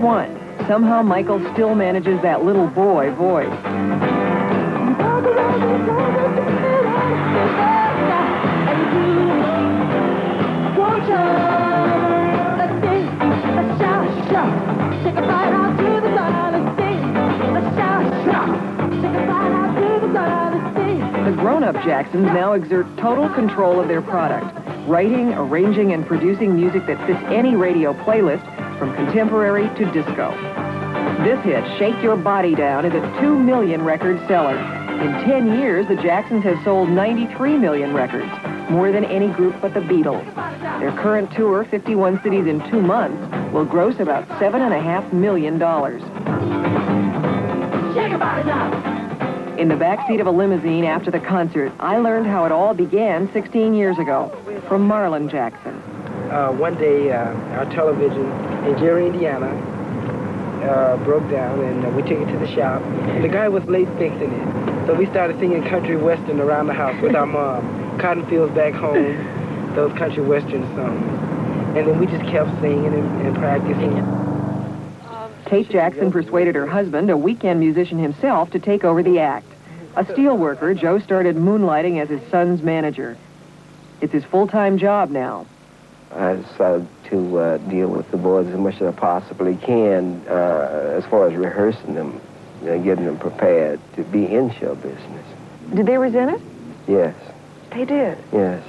one. Somehow Michael still manages that little boy voice. The grown-up Jacksons now exert total control of their product, writing, arranging, and producing music that fits any radio playlist, from contemporary to disco. This hit, Shake Your Body Down, is a 2 million record seller. In 10 years, the Jacksons have sold 93 million records, more than any group but the Beatles. Their current tour, 51 cities in 2 months, will gross about $7.5 million. Shake your body down. In the backseat of a limousine after the concert, I learned how it all began 16 years ago from Marlon Jackson. One day, our television in Gary, Indiana, broke down, and we took it to the shop. The guy was late fixing it, so we started singing country western around the house with our mom. Cotton Fields Back Home, those country western songs. And then we just kept singing and practicing. Kate Jackson persuaded her husband, a weekend musician himself, to take over the act. A steel worker, Joe started moonlighting as his son's manager. It's his full-time job now. I decided to deal with the boys as much as I possibly can as far as rehearsing them, getting them prepared to be in show business. Did they resent it? Yes. They did? Yes.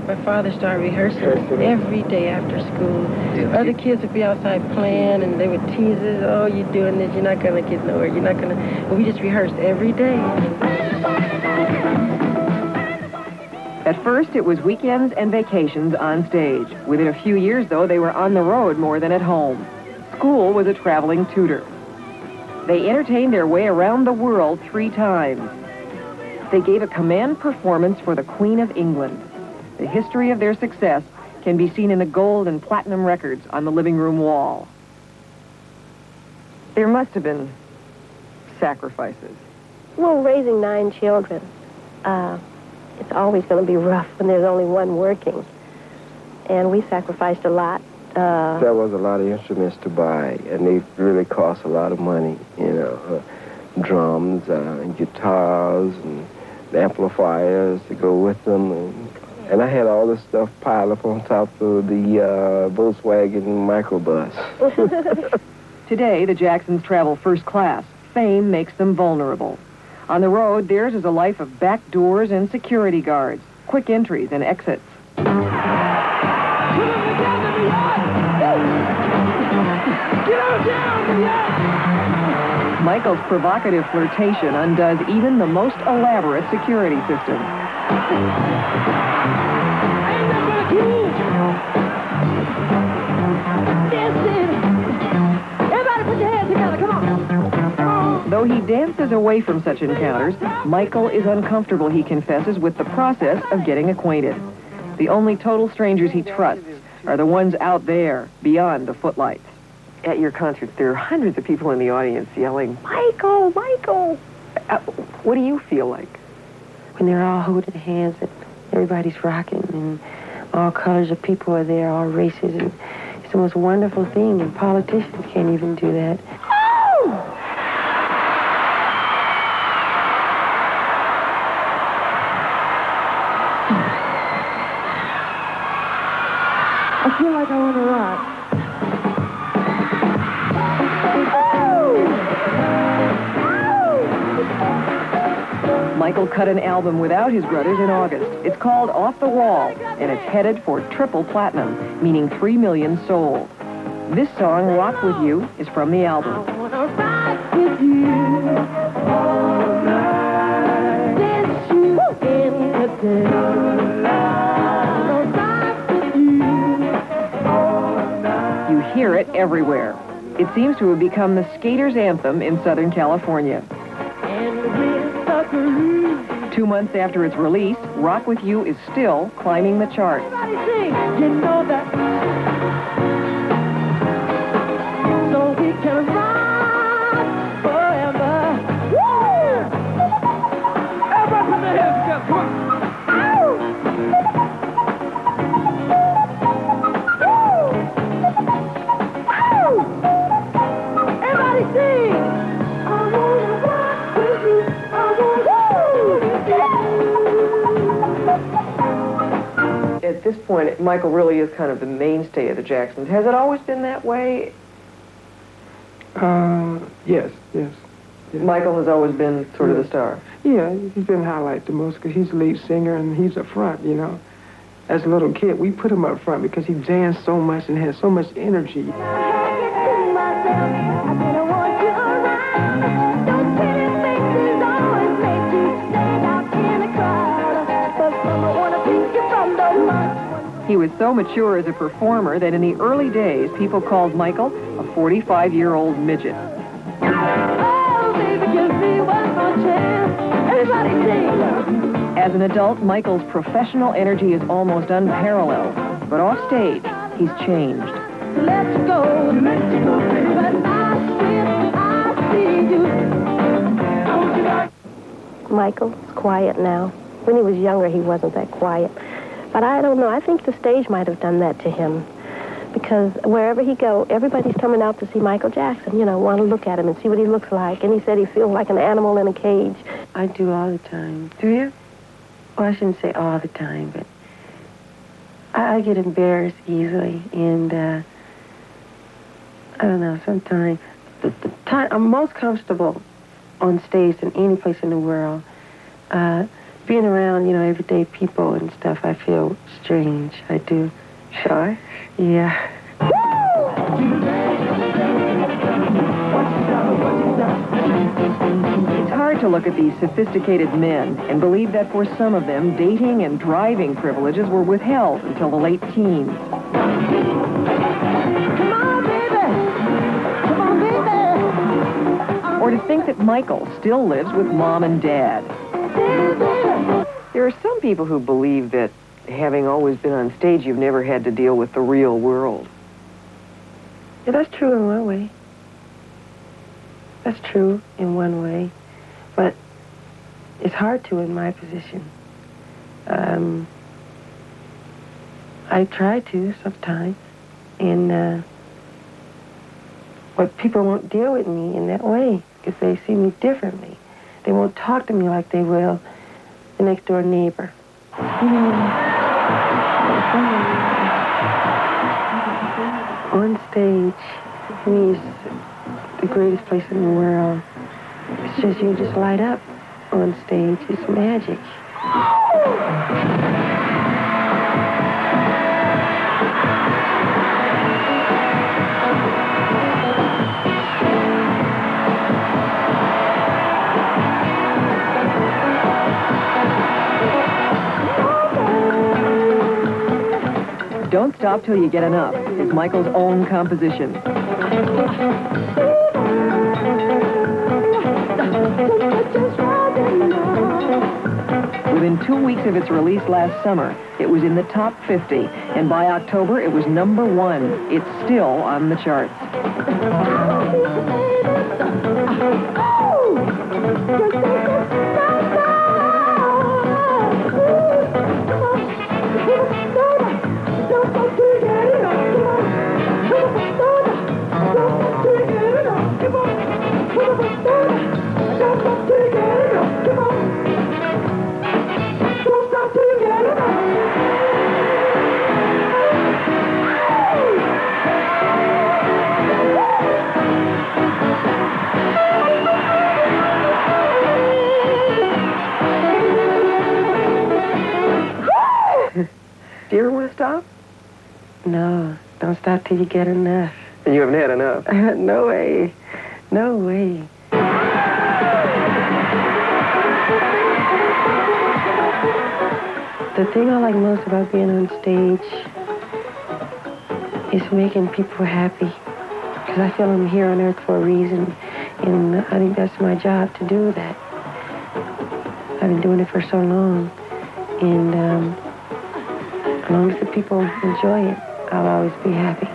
My father started rehearsing every day after school. Other kids would be outside playing, and they would tease us, oh, you're doing this, you're not going to get nowhere, you're not going to... But we just rehearsed every day. At first, it was weekends and vacations on stage. Within a few years, though, they were on the road more than at home. School was a traveling tutor. They entertained their way around the world 3 times. They gave a command performance for the Queen of England. The history of their success can be seen in the gold and platinum records on the living room wall. There must have been sacrifices. Well, raising 9 children, it's always going to be rough when there's only one working. And we sacrificed a lot. There was a lot of instruments to buy, and they really cost a lot of money, drums and guitars and amplifiers to go with them. And I had all this stuff piled up on top of the Volkswagen microbus. Today, the Jacksons travel first class. Fame makes them vulnerable. On the road, theirs is a life of back doors and security guards, quick entries and exits. Michael's provocative flirtation undoes even the most elaborate security system. Everybody put your hands together, come on. Though he dances away from such encounters, Michael is uncomfortable, he confesses, with the process of getting acquainted. The only total strangers he trusts are the ones out there, beyond the footlights. At your concerts, there are hundreds of people in the audience yelling, "Michael, Michael!" What do you feel like? When they're all holding hands and everybody's rocking and all colors of people are there, all races, and it's the most wonderful thing, and politicians can't even do that. I feel like I want to rock. Michael cut an album without his brothers in August. It's called Off the Wall, and it's headed for triple platinum, meaning 3 million sold. This song, Rock With You, is from the album. I wanna rock with you all night. Dance you in the day. You hear it everywhere. It seems to have become the skater's anthem in Southern California. 2 months after its release, Rock With You is still climbing the charts. Everybody sing, you know that. So we can rock forever. Woo! Everybody put their hands together, come on. this point, Michael really is kind of the mainstay of the Jacksons. Has it always been that way? Yes. Michael has always been sort of the star. Yeah, he's been highlighted the most because he's the lead singer and he's up front, you know. As a little kid, we put him up front because he danced so much and had so much energy. He was so mature as a performer that in the early days, people called Michael a 45-year-old midget. Oh, baby, give me one more chance. Everybody sing. As an adult, Michael's professional energy is almost unparalleled. But off stage, he's changed. Let's go, baby. But I see you. Michael's quiet now. When he was younger, he wasn't that quiet. But I don't know. I think the stage might have done that to him. Because wherever he go, everybody's coming out to see Michael Jackson, you know, want to look at him and see what he looks like. And he said he feels like an animal in a cage. I do all the time. Do you? Well, I shouldn't say all the time, but I get embarrassed easily. And I don't know, sometimes the time I'm most comfortable on stage than any place in the world. Being around, you know, everyday people and stuff, I feel strange. I do. Shy? Yeah. It's hard to look at these sophisticated men and believe that for some of them, dating and driving privileges were withheld until the late teens. Come on, baby. Come on, baby. Or to think that Michael still lives with mom and dad. There are some people who believe that having always been on stage, you've never had to deal with the real world. Yeah, that's true in one way. That's true in one way. But it's hard to in my position. I try to sometimes. And but people won't deal with me in that way because they see me differently. They won't talk to me like they will the next door neighbor. On stage, to me, is the greatest place in the world. It's just, you just light up on stage. It's magic. Don't Stop Till You Get Enough is Michael's own composition. Within 2 weeks of its release last summer, it was in the top 50, and by October it was #1. It's still on the charts. Do you ever want to stop? No, don't stop till you get enough. And you haven't had enough. No way. No way. The thing I like most about being on stage is making people happy. Because I feel I'm here on earth for a reason. And I think that's my job to do that. I've been doing it for so long. And as long as the people enjoy it, I'll always be happy.